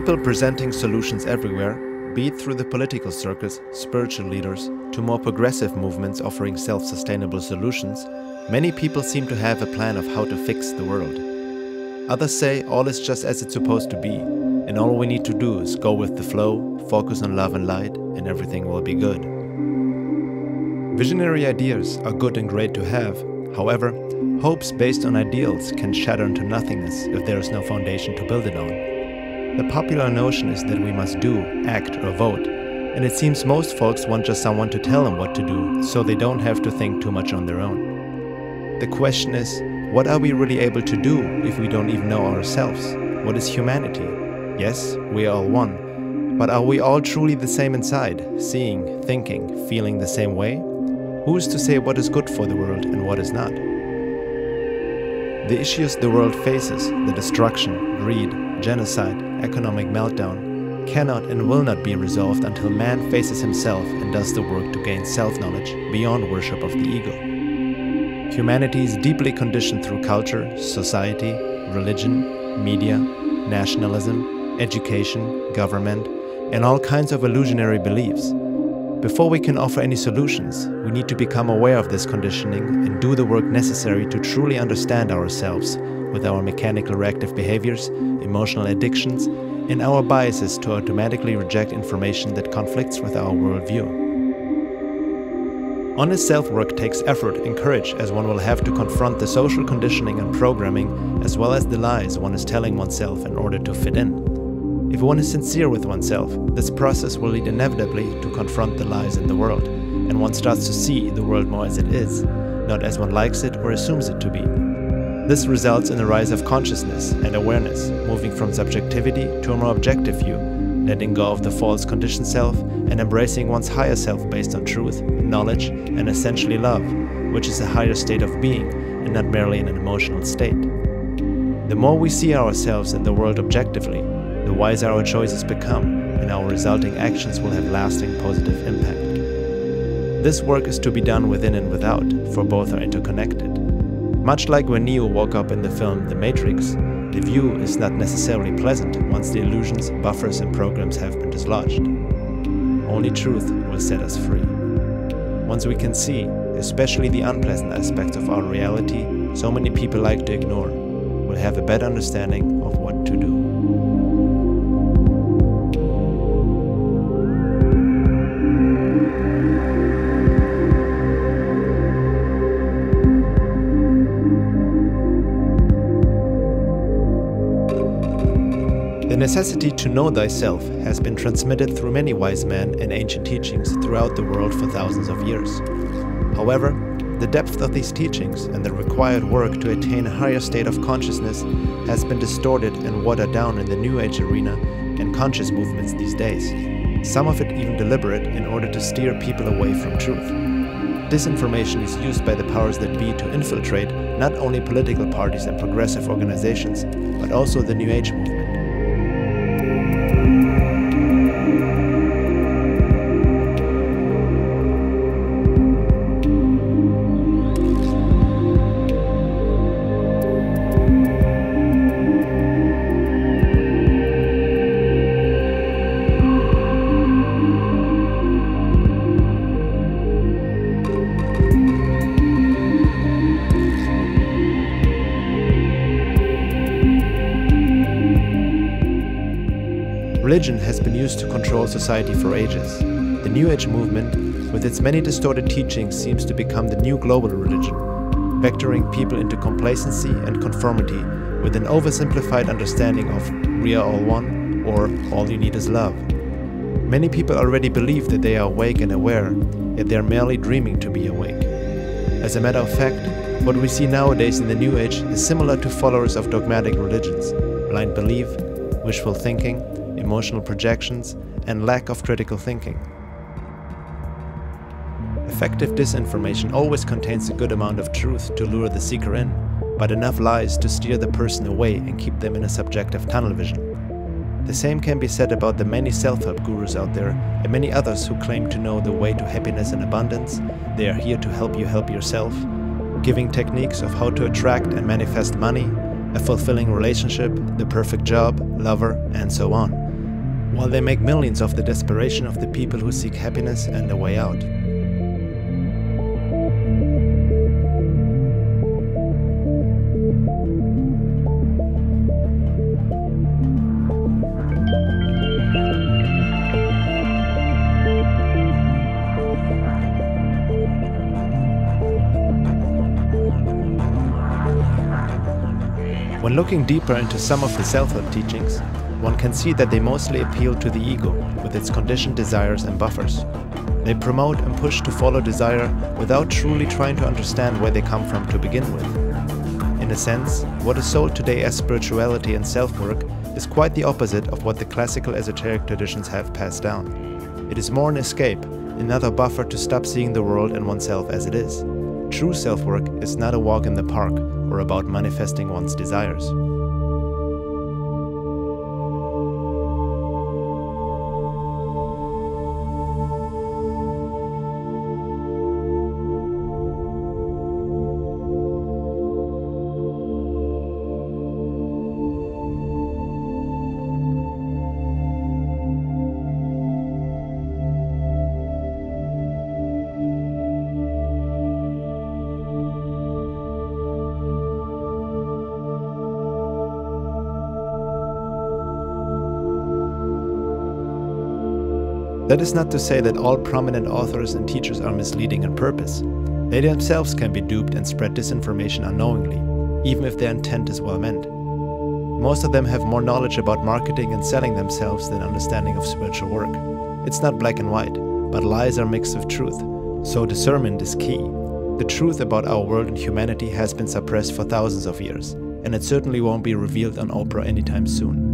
people presenting solutions everywhere, be it through the political circles, spiritual leaders, to more progressive movements offering self-sustainable solutions, many people seem to have a plan of how to fix the world. Others say all is just as it's supposed to be, and all we need to do is go with the flow, focus on love and light, and everything will be good. Visionary ideas are good and great to have. However, hopes based on ideals can shatter into nothingness if there is no foundation to build it on. The popular notion is that we must do, act, or vote, and it seems most folks want just someone to tell them what to do, so they don't have to think too much on their own. The question is, what are we really able to do if we don't even know ourselves? What is humanity? Yes, we are all one, but are we all truly the same inside, seeing, thinking, feeling the same way? Who is to say what is good for the world and what is not? The issues the world faces, the destruction, greed, genocide, economic meltdown, cannot and will not be resolved until man faces himself and does the work to gain self-knowledge beyond worship of the ego. Humanity is deeply conditioned through culture, society, religion, media, nationalism, education, government, and all kinds of illusionary beliefs. Before we can offer any solutions, we need to become aware of this conditioning and do the work necessary to truly understand ourselves with our mechanical reactive behaviors, emotional addictions, and our biases to automatically reject information that conflicts with our worldview. Honest self-work takes effort and courage, as one will have to confront the social conditioning and programming, as well as the lies one is telling oneself in order to fit in. If one is sincere with oneself, this process will lead inevitably to confront the lies in the world, and one starts to see the world more as it is, not as one likes it or assumes it to be. This results in a rise of consciousness and awareness, moving from subjectivity to a more objective view, letting go of the false conditioned self and embracing one's higher self based on truth, knowledge, and essentially love, which is a higher state of being and not merely an emotional state. The more we see ourselves and the world objectively, the wiser our choices become, and our resulting actions will have lasting positive impact. This work is to be done within and without, for both are interconnected. Much like when Neo woke up in the film The Matrix, the view is not necessarily pleasant once the illusions, buffers, and programs have been dislodged. Only truth will set us free. Once we can see, especially the unpleasant aspects of our reality so many people like to ignore, we'll have a better understanding of what to do. The necessity to know thyself has been transmitted through many wise men and ancient teachings throughout the world for thousands of years. However, the depth of these teachings and the required work to attain a higher state of consciousness has been distorted and watered down in the New Age arena and conscious movements these days, some of it even deliberate in order to steer people away from truth. Disinformation is used by the powers that be to infiltrate not only political parties and progressive organizations, but also the New Age movement. Religion has been used to control society for ages. The New Age movement, with its many distorted teachings, seems to become the new global religion, vectoring people into complacency and conformity with an oversimplified understanding of "we are all one" or "all you need is love." Many people already believe that they are awake and aware, yet they are merely dreaming to be awake. As a matter of fact, what we see nowadays in the New Age is similar to followers of dogmatic religions: blind belief, wishful thinking, emotional projections, and lack of critical thinking. Effective disinformation always contains a good amount of truth to lure the seeker in, but enough lies to steer the person away and keep them in a subjective tunnel vision. The same can be said about the many self-help gurus out there and many others who claim to know the way to happiness and abundance. They are here to help you help yourself, giving techniques of how to attract and manifest money, a fulfilling relationship, the perfect job, lover, and so on. while they make millions of the desperation of the people who seek happiness and a way out. When looking deeper into some of the self-help teachings, one can see that they mostly appeal to the ego with its conditioned desires and buffers. They promote and push to follow desire without truly trying to understand where they come from to begin with. In a sense, what is sold today as spirituality and self-work is quite the opposite of what the classical esoteric traditions have passed down. It is more an escape, another buffer to stop seeing the world and oneself as it is. True self-work is not a walk in the park or about manifesting one's desires. That is not to say that all prominent authors and teachers are misleading on purpose. They themselves can be duped and spread disinformation unknowingly, even if their intent is well meant. Most of them have more knowledge about marketing and selling themselves than understanding of spiritual work. It's not black and white, but lies are mixed with truth, so discernment is key. The truth about our world and humanity has been suppressed for thousands of years, and it certainly won't be revealed on Oprah anytime soon.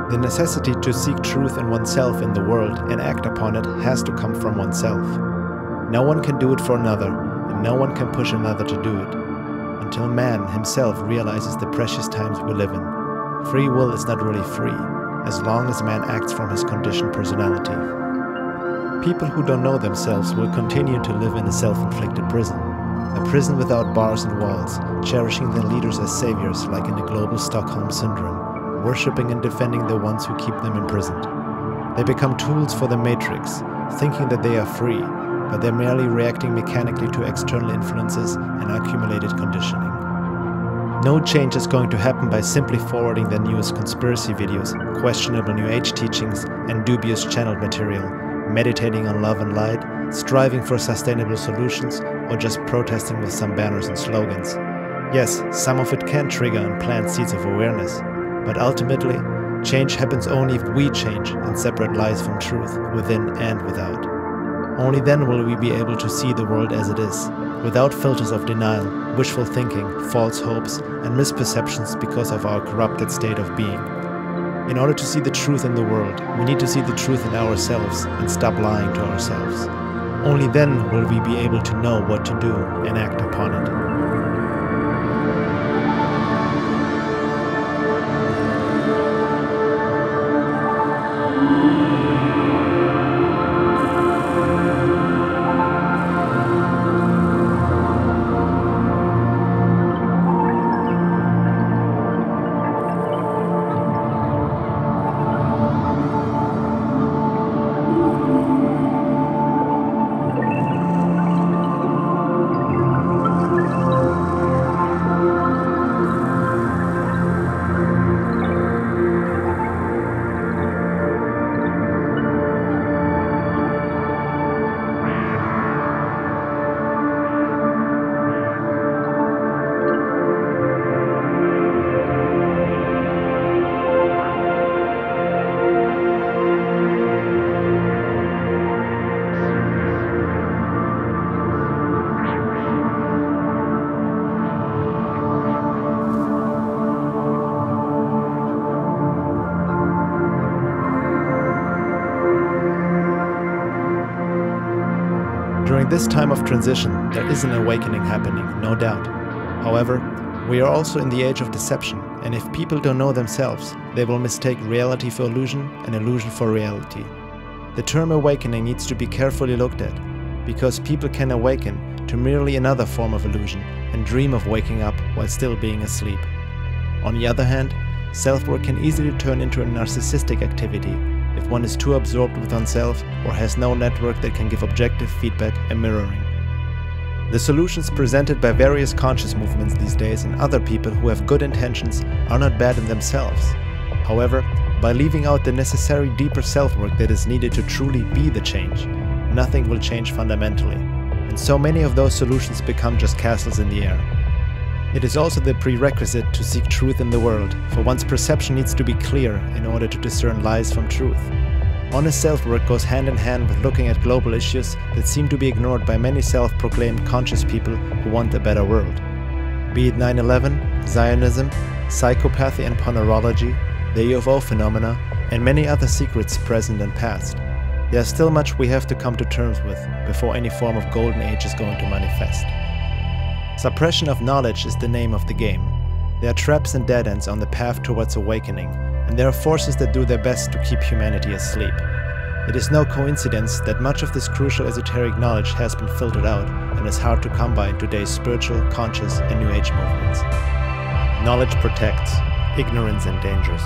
The necessity to seek truth in oneself in the world and act upon it has to come from oneself. No one can do it for another, and no one can push another to do it, until man himself realizes the precious times we live in. Free will is not really free, as long as man acts from his conditioned personality. People who don't know themselves will continue to live in a self-inflicted prison. A prison without bars and walls, cherishing their leaders as saviors like in the global Stockholm Syndrome, worshipping and defending the ones who keep them imprisoned. They become tools for the matrix, thinking that they are free, but they're merely reacting mechanically to external influences and accumulated conditioning. No change is going to happen by simply forwarding the newest conspiracy videos, questionable New Age teachings, and dubious channeled material, meditating on love and light, striving for sustainable solutions, or just protesting with some banners and slogans. Yes, some of it can trigger and plant seeds of awareness, but ultimately, change happens only if we change and separate lies from truth, within and without. Only then will we be able to see the world as it is, without filters of denial, wishful thinking, false hopes, and misperceptions because of our corrupted state of being. In order to see the truth in the world, we need to see the truth in ourselves and stop lying to ourselves. Only then will we be able to know what to do and act upon it. During this time of transition, there is an awakening happening, no doubt. However, we are also in the age of deception, and if people don't know themselves, they will mistake reality for illusion and illusion for reality. The term awakening needs to be carefully looked at, because people can awaken to merely another form of illusion and dream of waking up while still being asleep. On the other hand, self-work can easily turn into a narcissistic activity if one is too absorbed with oneself or has no network that can give objective feedback and mirroring. The solutions presented by various conscious movements these days and other people who have good intentions are not bad in themselves. However, by leaving out the necessary deeper self-work that is needed to truly be the change, nothing will change fundamentally, and so many of those solutions become just castles in the air. It is also the prerequisite to seek truth in the world, for one's perception needs to be clear in order to discern lies from truth. Honest self-work goes hand in hand with looking at global issues that seem to be ignored by many self-proclaimed conscious people who want a better world. Be it 9/11, Zionism, psychopathy and Ponerology, the UFO phenomena, and many other secrets present and past. There is still much we have to come to terms with before any form of golden age is going to manifest. Suppression of knowledge is the name of the game. There are traps and dead ends on the path towards awakening, and there are forces that do their best to keep humanity asleep. It is no coincidence that much of this crucial esoteric knowledge has been filtered out and is hard to come by in today's spiritual, conscious, and New Age movements. Knowledge protects, ignorance endangers.